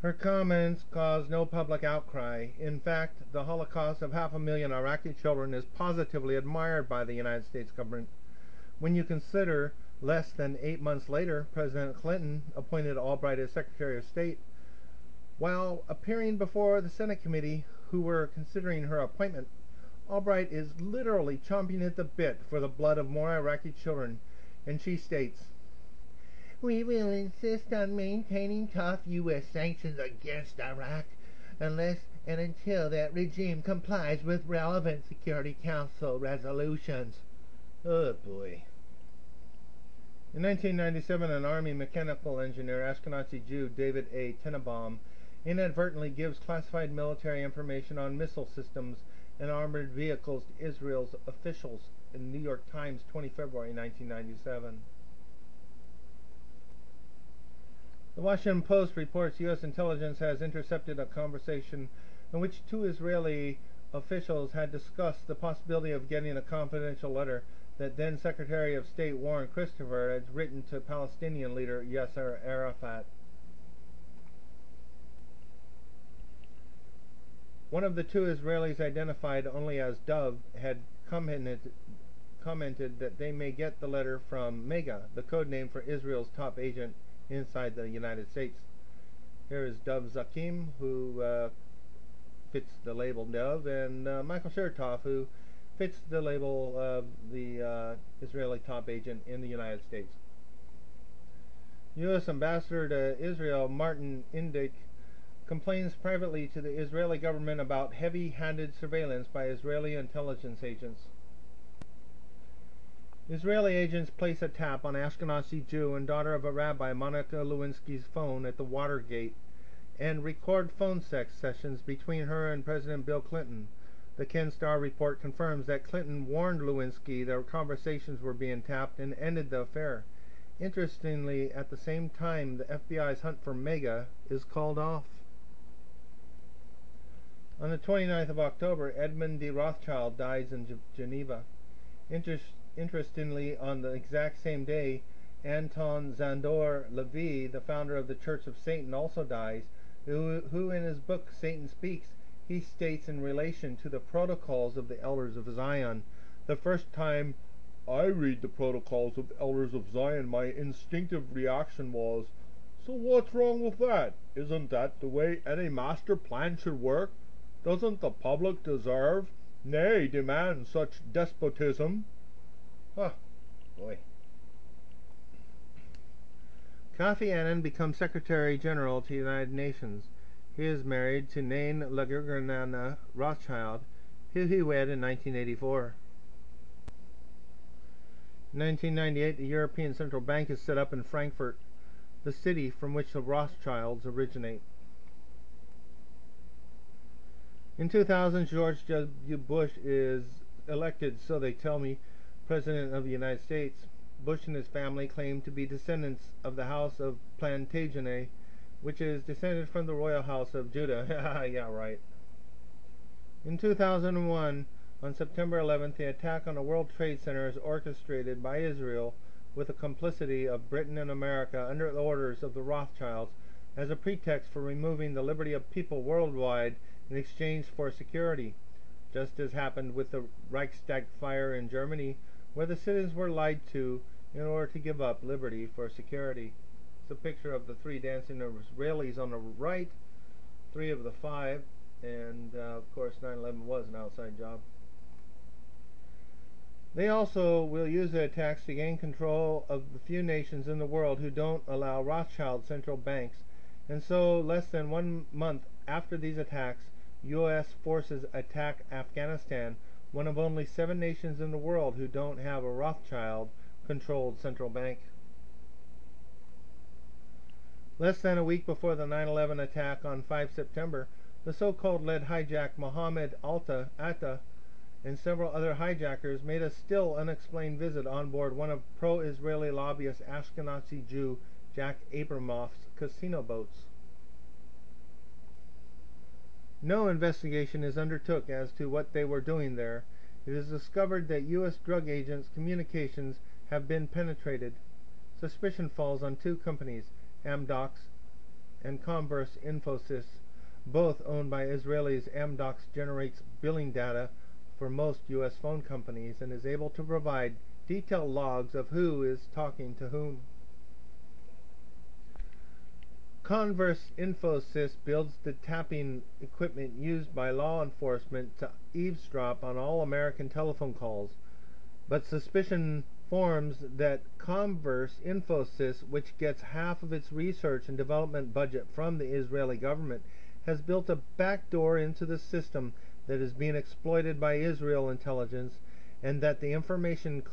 Her comments caused no public outcry. In fact, the Holocaust of 500,000 Iraqi children is positively admired by the United States government. When you consider less than 8 months later, President Clinton appointed Albright as Secretary of State. While appearing before the Senate committee who were considering her appointment, Albright is literally chomping at the bit for the blood of more Iraqi children, and she states, "We will insist on maintaining tough U.S. sanctions against Iraq unless and until that regime complies with relevant Security Council resolutions." Oh boy. In 1997, an Army mechanical engineer, Ashkenazi Jew David A. Tenenbaum, inadvertently gives classified military information on missile systems and armored vehicles to Israel's officials in New York Times, 20 February 1997. The Washington Post reports U.S. intelligence has intercepted a conversation in which 2 Israeli officials had discussed the possibility of getting a confidential letter that then Secretary of State Warren Christopher had written to Palestinian leader Yasser Arafat. One of the 2 Israelis, identified only as Dove, had commented that they may get the letter from Mega, the code name for Israel's top agent inside the United States. Here is Dov Zakim, who fits the label Dove, and Michael Chertoff, who fits the label of the Israeli top agent in the United States. U.S. Ambassador to Israel Martin Indyk complains privately to the Israeli government about heavy-handed surveillance by Israeli intelligence agents. Israeli agents place a tap on Ashkenazi Jew and daughter of a rabbi Monica Lewinsky's phone at the Watergate and record phone sex sessions between her and President Bill Clinton. The Ken Starr report confirms that Clinton warned Lewinsky their conversations were being tapped and ended the affair. Interestingly, at the same time, the FBI's hunt for Mega is called off. On the 29th of October, Edmund de Rothschild dies in Geneva. Interestingly, on the exact same day, Anton Szandor Levy, the founder of the Church of Satan, also dies, who in his book Satan Speaks, he states in relation to the protocols of the Elders of Zion, "The first time I read the protocols of the Elders of Zion, my instinctive reaction was, so what's wrong with that? Isn't that the way any master plan should work? Doesn't the public deserve, nay, demand such despotism?" Oh, boy. Kofi Annan becomes Secretary General to the United Nations. He is married to Nain Lagergranana Rothschild, who he wed in 1984. In 1998, the European Central Bank is set up in Frankfurt, the city from which the Rothschilds originate. In 2000, George W. Bush is elected, so they tell me, President of the United States. Bush and his family claim to be descendants of the House of Plantagenet, which is descended from the royal house of Judah. Yeah, right. In 2001, on September 11th, the attack on the World Trade Center is orchestrated by Israel with the complicity of Britain and America under the orders of the Rothschilds as a pretext for removing the liberty of people worldwide in exchange for security, just as happened with the Reichstag fire in Germany, where the citizens were lied to in order to give up liberty for security. It's a picture of the 3 dancing Israelis on the right, 3 of the 5, and of course 9/11 was an outside job. They also will use the attacks to gain control of the few nations in the world who don't allow Rothschild central banks, and so less than 1 month after these attacks, U.S. forces attack Afghanistan, one of only 7 nations in the world who don't have a Rothschild-controlled central bank. Less than a week before the 9/11 attack on 5 September, the so-called lead hijack Mohammed Atta and several other hijackers made a still unexplained visit on board one of pro-Israeli lobbyist Ashkenazi Jew Jack Abramoff's casino boats. No investigation is undertook as to what they were doing there. It is discovered that U.S. drug agents' communications have been penetrated. Suspicion falls on 2 companies, Amdocs and Converse Infosys, both owned by Israelis. Amdocs generates billing data for most U.S. phone companies and is able to provide detailed logs of who is talking to whom. Converse Infosys builds the tapping equipment used by law enforcement to eavesdrop on all American telephone calls, but suspicion forms that Converse Infosys, which gets half of its research and development budget from the Israeli government, has built a backdoor into the system that is being exploited by Israel intelligence, and that the information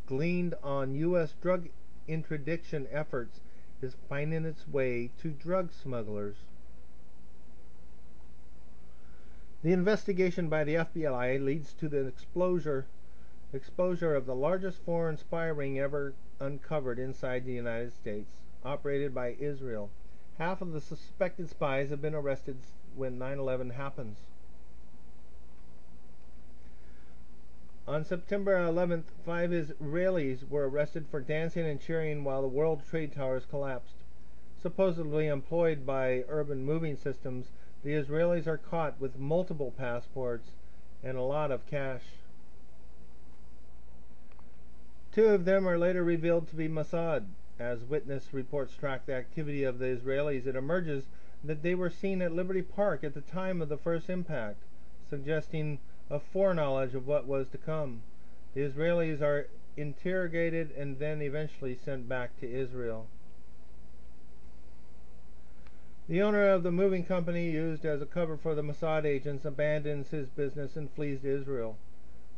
gleaned on U.S. drug interdiction efforts is finding its way to drug smugglers. The investigation by the FBI leads to the exposure of the largest foreign spy ring ever uncovered inside the United States, operated by Israel. Half of the suspected spies have been arrested when 9/11 happens. On September 11th, 5 Israelis were arrested for dancing and cheering while the World Trade Towers collapsed. Supposedly employed by Urban Moving Systems, the Israelis are caught with multiple passports and a lot of cash. 2 of them are later revealed to be Mossad. As witness reports track the activity of the Israelis, it emerges that they were seen at Liberty Park at the time of the first impact, suggesting a foreknowledge of what was to come. The Israelis are interrogated and then eventually sent back to Israel. The owner of the moving company used as a cover for the Mossad agents abandons his business and flees to Israel.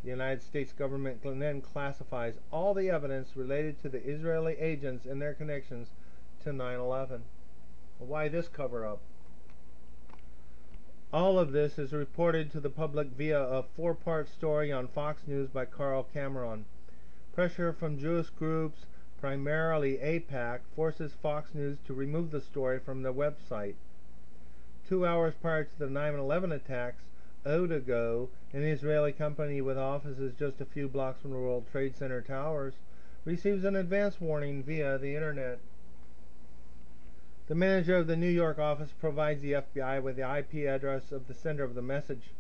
The United States government then classifies all the evidence related to the Israeli agents and their connections to 9/11. Why this cover-up? All of this is reported to the public via a 4-part story on Fox News by Carl Cameron. Pressure from Jewish groups, primarily AIPAC, forces Fox News to remove the story from their website. 2 hours prior to the 9/11 attacks, ofthe, an Israeli company with offices just a few blocks from the World Trade Center towers, receives an advance warning via the internet. The manager of the New York office provides the FBI with the IP address of the sender of the message,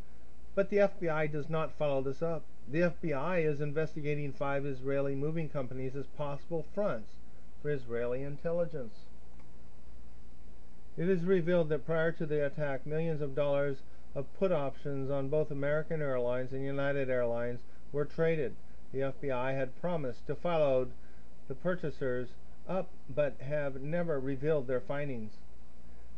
but the FBI does not follow this up. The FBI is investigating 5 Israeli moving companies as possible fronts for Israeli intelligence. It is revealed that prior to the attack, millions of dollars of put options on both American Airlines and United Airlines were traded. The FBI had promised to follow the purchasers up, but have never revealed their findings.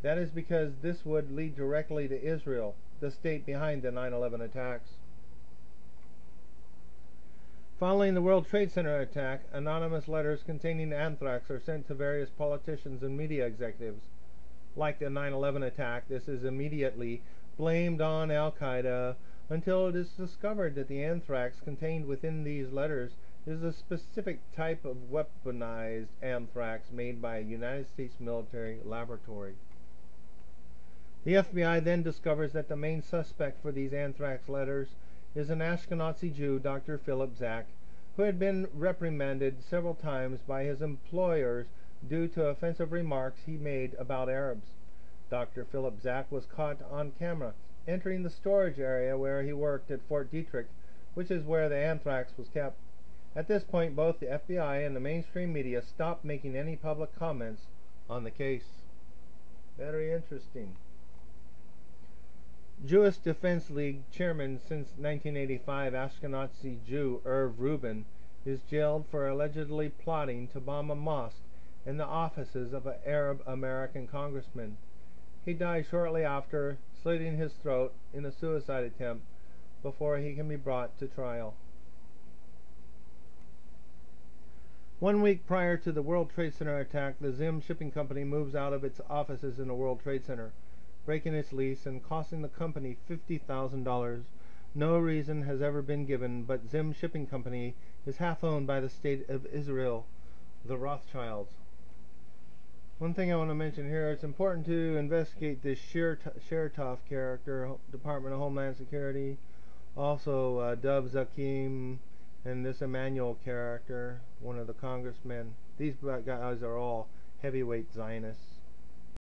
That is because this would lead directly to Israel, the state behind the 9/11 attacks. Following the World Trade Center attack, anonymous letters containing anthrax are sent to various politicians and media executives. Like the 9/11 attack, this is immediately blamed on Al-Qaeda until it is discovered that the anthrax contained within these letters is a specific type of weaponized anthrax made by a United States military laboratory. The FBI then discovers that the main suspect for these anthrax letters is an Ashkenazi Jew, Dr. Philip Zach, who had been reprimanded several times by his employers due to offensive remarks he made about Arabs. Dr. Philip Zach was caught on camera entering the storage area where he worked at Fort Detrick, which is where the anthrax was kept. At this point, both the FBI and the mainstream media stopped making any public comments on the case. Very interesting. Jewish Defense League chairman since 1985, Ashkenazi Jew Irv Rubin, is jailed for allegedly plotting to bomb a mosque and the offices of an Arab American congressman. He died shortly after, slitting his throat in a suicide attempt before he can be brought to trial. 1 week prior to the World Trade Center attack, the Zim Shipping Company moves out of its offices in the World Trade Center, breaking its lease and costing the company $50,000. No reason has ever been given, but Zim Shipping Company is half owned by the State of Israel, the Rothschilds. One thing I want to mention here, it's important to investigate this Chertoff character, Department of Homeland Security, also Dov Zakim, and this Emmanuel character, one of the congressmen. These guys are all heavyweight Zionists.